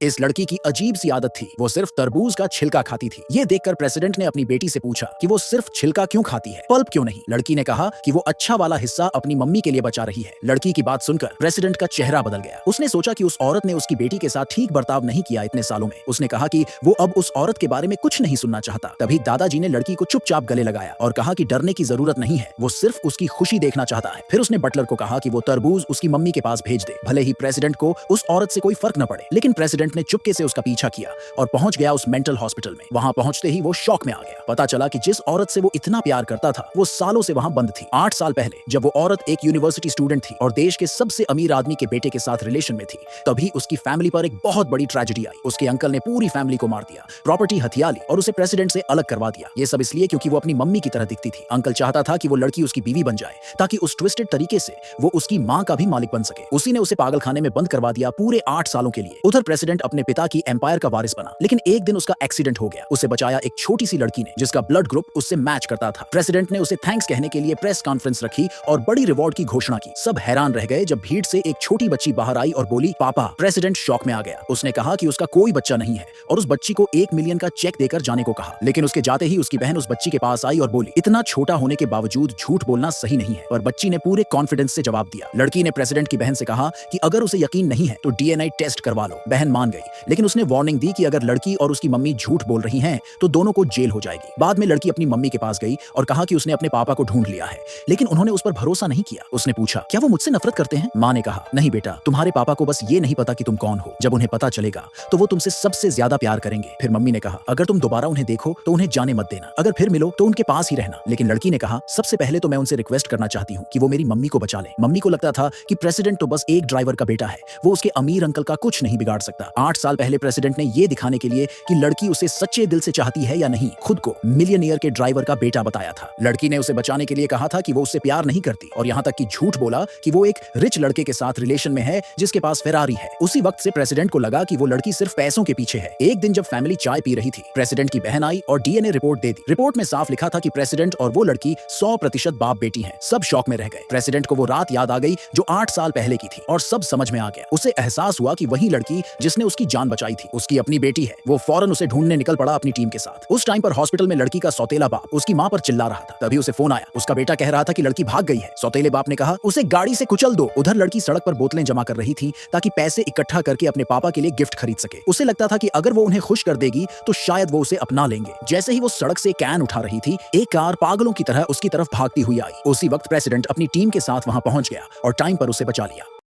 इस लड़की की अजीब सी आदत थी, वो सिर्फ तरबूज का छिलका खाती थी। ये देखकर प्रेसिडेंट ने अपनी बेटी से पूछा कि वो सिर्फ छिलका क्यों खाती है, पल्प क्यों नहीं। लड़की ने कहा कि वो अच्छा वाला हिस्सा अपनी मम्मी के लिए बचा रही है। लड़की की बात सुनकर प्रेसिडेंट का चेहरा बदल गया। उसने सोचा कि उस औरत ने उसकी बेटी के साथ ठीक बर्ताव नहीं किया इतने सालों में। उसने कहा कि वो अब उस औरत के बारे में कुछ नहीं सुनना चाहता। तभी दादाजी ने लड़की को चुपचाप गले लगाया और कहा कि डरने की जरूरत नहीं है, वो सिर्फ उसकी खुशी देखना चाहता है। फिर उसने बटलर को कहा कि वो तरबूज उसकी मम्मी के पास भेज दे, भले ही प्रेसिडेंट को उस औरत से कोई फर्क न पड़े। लेकिन प्रेसिडेंट ने चुपके से उसका पीछा किया और पहुंच गया उस मेंटल हॉस्पिटल में। वहां पहुंचते ही वो शॉक में आ गया। पता चला कि जिस औरत से वो इतना प्यार करता था वो सालों से वहां बंद थी। 8 साल पहले जब वो औरत एक यूनिवर्सिटी स्टूडेंट थी और देश के सबसे अमीर आदमी के बेटे के साथ रिलेशन में थी, तभी उसकी फैमिली पर एक बहुत बड़ी ट्रेजेडी आई। उसके अंकल ने पूरी फैमिली को मार दिया, प्रॉपर्टी हथिया ली और उसे प्रेसिडेंट से अलग करवा दिया। ये सब इसलिए क्योंकि वो अपनी मम्मी की तरह दिखती थी। अंकल चाहता था कि वो लड़की उसकी बीवी बन जाए ताकि उस ट्विस्टेड तरीके से वो उसकी मां का भी मालिक बन सके। उसी ने उसे पागलखाने में बंद करवा दिया पूरे 8 सालों के लिए। उधर प्रेसिडेंट अपने पिता की एम्पायर का वारिस बना, लेकिन एक दिन उसका एक्सीडेंट हो गया। उसे बचाया एक छोटी सी लड़की ने जिसका ब्लड ग्रुप उससे मैच करता था। प्रेसिडेंट ने उसे थैंक्स कहने के लिए प्रेस कॉन्फ्रेंस रखी और बड़ी रिवॉर्ड की घोषणा की। सब हैरान रह गए जब भीड़ से एक छोटी बच्ची बाहर आई और बोली, पापा। प्रेसिडेंट शॉक में आ गया। उसने कहा कि उसका कोई बच्चा नहीं है और उस बच्ची को 1 मिलियन का चेक देकर जाने को कहा। लेकिन उसके जाते ही उसकी बहन उस बच्ची के पास आई और बोली, इतना छोटा होने के बावजूद झूठ बोलना सही नहीं है। पर बच्ची ने पूरे कॉन्फिडेंस से जवाब दिया। लड़की ने प्रेसिडेंट की बहन से कहा कि अगर उसे यकीन नहीं है तो डीएनए टेस्ट करवा लो। बहन मान गई, लेकिन उसने वार्निंग दी कि अगर लड़की और उसकी मम्मी झूठ बोल रही हैं तो दोनों को जेल हो जाएगी। बाद में लड़की अपनी मम्मी के पास गई और कहा कि उसने अपने पापा को ढूंढ लिया है, लेकिन उन्होंने उस पर भरोसा नहीं किया। उसने पूछा, क्या वो मुझसे नफरत करते हैं? मां ने कहा, नहीं बेटा, तुम्हारे पापा को बस ये नहीं पता कि तुम कौन हो। जब उन्हें पता चलेगा तो वो तुमसे सबसे ज्यादा प्यार करेंगे। फिर मम्मी ने कहा, अगर तुम दोबारा उन्हें देखो तो उन्हें जाने मत देना, अगर फिर मिलो तो उनके पास ही रहना। लेकिन लड़की ने कहा, सबसे पहले तो मैं उनसे रिक्वेस्ट करना चाहती हूँ कि वो मेरी मम्मी को बचा ले। मम्मी को लगता था कि प्रेसिडेंट तो बस एक ड्राइवर का बेटा है, वो उसके अमीर अंकल का कुछ नहीं बिगाड़ सकता। 8 साल पहले प्रेसिडेंट ने ये दिखाने के लिए कि लड़की उसे सच्चे दिल से चाहती है या नहीं, खुद को मिलियनियर के ड्राइवर का बेटा बताया था। लड़की ने उसे बचाने के लिए कहा था कि वो उससे प्यार नहीं करती और यहाँ तक कि झूठ बोला कि वो एक रिच लड़के के साथ रिलेशन में है जिसके पास फेरारी है। उसी वक्त से प्रेसिडेंट को लगा कि वो लड़की सिर्फ पैसों के पीछे है। एक दिन जब फैमिली चाय पी रही थी, प्रेसिडेंट की बहन आई और डीएनए रिपोर्ट दे दी। रिपोर्ट में साफ लिखा था कि प्रेसिडेंट और वो लड़की 100% बाप बेटी हैं। सब शॉक में रह गए। प्रेसिडेंट को वो रात याद आ गई जो 8 साल पहले की थी और सब समझ में आ गया। उसे एहसास हुआ कि वही लड़की जिसने उसकी जान बचाई थी उसकी अपनी बेटी है। वो फौरन उसे ढूंढने निकल पड़ा अपनी टीम के साथ। उस टाइम पर हॉस्पिटल में लड़की का सौतेला बाप उसकी मां पर चिल्ला रहा था। तभी उसे फोन आया। उसका बेटा कह रहा था कि लड़की भाग गई है। सौतेले बाप ने कहा, उसे गाड़ी से कुचल दो। उधर लड़की सड़क पर बोतलें जमा कर रही थी ताकि पैसे इकट्ठा करके अपने पापा के लिए गिफ्ट खरीद सके। उसे लगता था कि अगर वो उन्हें खुश कर देगी तो शायद वो उसे अपना लेंगे। जैसे ही वो सड़क से कैन उठा रही थी, एक कार पागलों की तरह उसकी तरफ भागती हुई आई। उसी वक्त प्रेसिडेंट अपनी टीम के साथ वहां पहुंच गया और टाइम पर उसे बचा लिया।